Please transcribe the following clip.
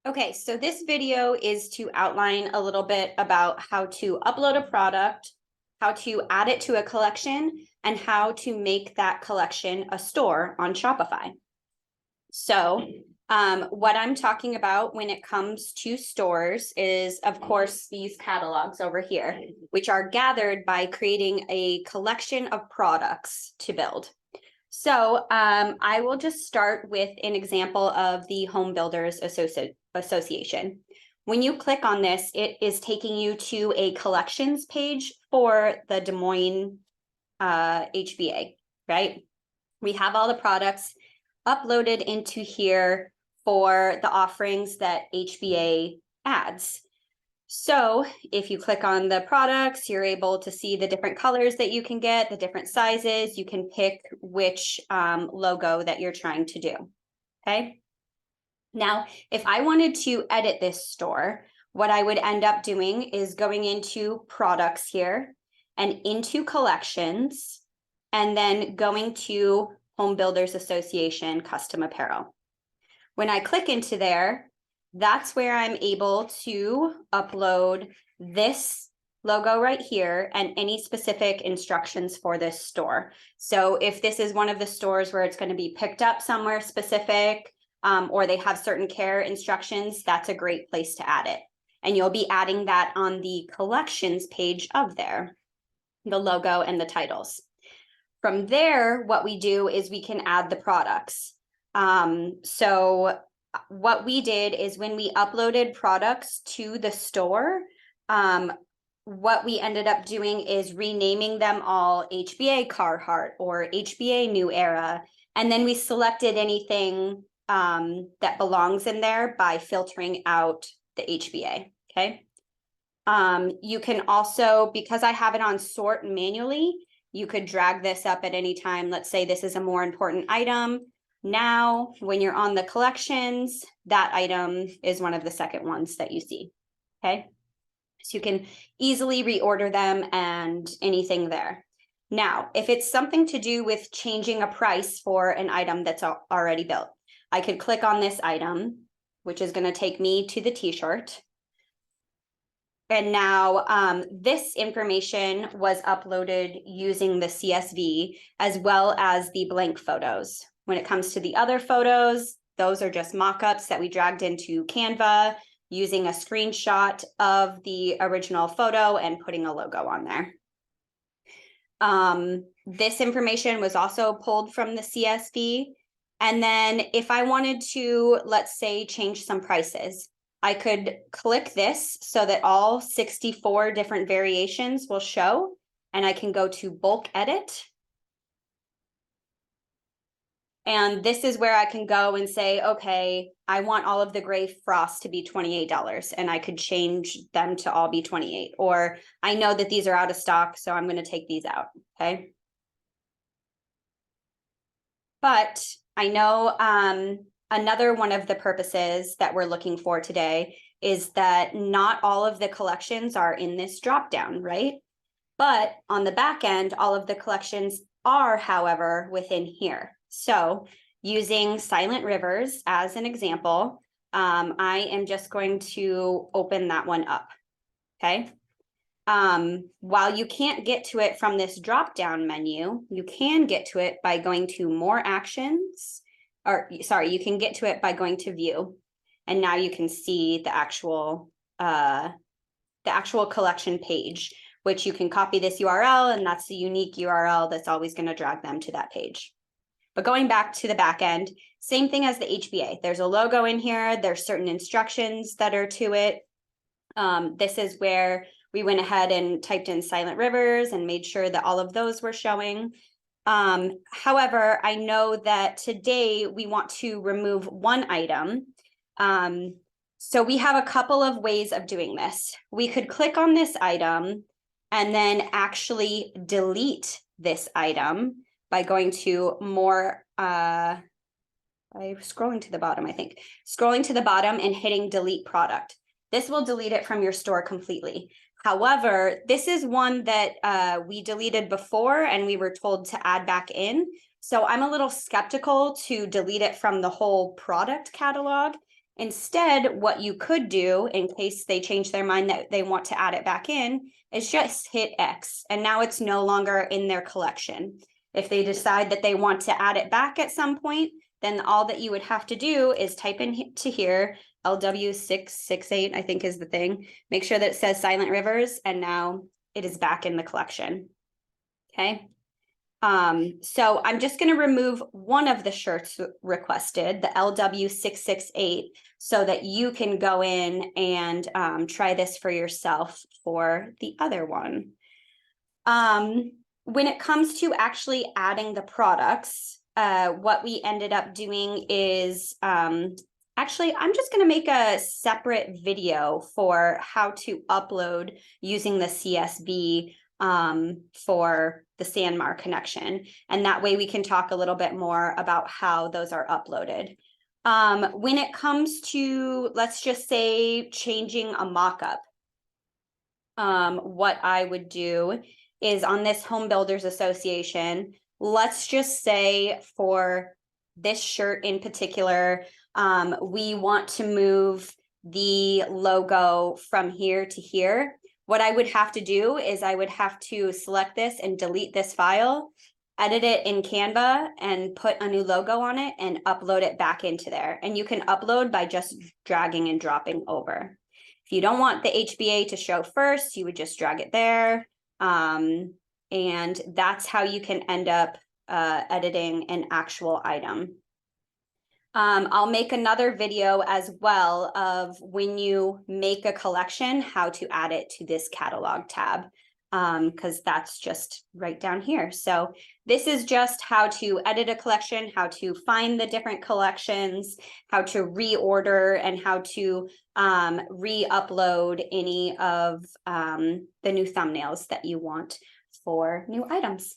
Okay, so this video is to outline a little bit about how to upload a product, how to add it to a collection, and how to make that collection a store on Shopify. So what I'm talking about when it comes to stores is, of course, these catalogs over here, which are gathered by creating a collection of products to build. So I will just start with an example of the Home Builders Association. When you click on this, it is taking you to a collections page for the Des Moines HBA, right? We have all the products uploaded into here for the offerings that HBA adds. So if you click on the products, you're able to see the different colors that you can get, the different sizes. You can pick which logo that you're trying to do, okay? Now, if I wanted to edit this store, what I would end up doing is going into products here and into collections, and then going to Home Builders Association Custom Apparel. When I click into there, that's where I'm able to upload this logo right here and any specific instructions for this store. So if this is one of the stores where it's going to be picked up somewhere specific, or they have certain care instructions, that's a great place to add it. And you'll be adding that on the collections page of there, the logo and the titles. From there, what we do is we can add the products. So what we did is when we uploaded products to the store, what we ended up doing is renaming them all HBA Carhartt or HBA New Era. And then we selected anything that belongs in there by filtering out the HBA, okay? You can also, because I have it on sort manually, you could drag this up at any time. Let's say this is a more important item. Now, when you're on the collections, that item is one of the second ones that you see, okay? So you can easily reorder them and anything there. Now, if it's something to do with changing a price for an item that's already built, I could click on this item, which is going to take me to the t-shirt. And now this information was uploaded using the CSV as well as the blank photos. When it comes to the other photos, those are just mock-ups that we dragged into Canva using a screenshot of the original photo and putting a logo on there. This information was also pulled from the CSV. And then if I wanted to, let's say, change some prices, I could click this so that all 64 different variations will show, and I can go to bulk edit. And this is where I can go and say, okay, I want all of the gray frost to be $28, and I could change them to all be 28. Or I know that these are out of stock, so I'm going to take these out, okay? But I know another one of the purposes that we're looking for today is that not all of the collections are in this dropdown, right? But on the back end, all of the collections are, however, within here. So using Silent Rivers as an example, I am just going to open that one up, okay? While you can't get to it from this drop-down menu, you can get to it by going to More Actions, or sorry, you can get to it by going to View. And now you can see the actual collection page, which you can copy this URL, and that's the unique URL that's always going to drag them to that page. But going back to the back end, same thing as the HBA. There's a logo in here. There's certain instructions that are to it. This is where we went ahead and typed in Silent Rivers and made sure that all of those were showing. However, I know that today we want to remove one item. So we have a couple of ways of doing this. We could click on this item and then actually delete this item by going to more, by scrolling to the bottom, I think. Scrolling to the bottom and hitting delete product. This will delete it from your store completely. However, this is one that we deleted before and we were told to add back in. So I'm a little skeptical to delete it from the whole product catalog Instead, what you could do in case they change their mind that they want to add it back in is just hit X, and now it's no longer in their collection. If they decide that they want to add it back at some point, then all that you would have to do is type in to here, LW668, I think is the thing. Make sure that it says Silent Rivers, and now it is back in the collection. Okay. So I'm just going to remove one of the shirts requested, the LW668, so that you can go in and try this for yourself for the other one. When it comes to actually adding the products, what we ended up doing is, actually, I'm just going to make a separate video for how to upload using the CSV for the Sanmar connection. And that way we can talk a little bit more about how those are uploaded. When it comes to, let's just say, changing a mock-up, what I would do is on this Home Builders Association, let's just say for this shirt in particular, we want to move the logo from here to here. What I would have to do is I would have to select this and delete this file, edit it in Canva and put a new logo on it and upload it back into there. And you can upload by just dragging and dropping over. If you don't want the HBA to show first, you would just drag it there. And that's how you can end up editing an actual item. I'll make another video as well of when you make a collection, how to add it to this catalog tab, because that's just right down here. So this is just how to edit a collection, how to find the different collections, how to reorder, and how to re-upload any of the new thumbnails that you want for new items.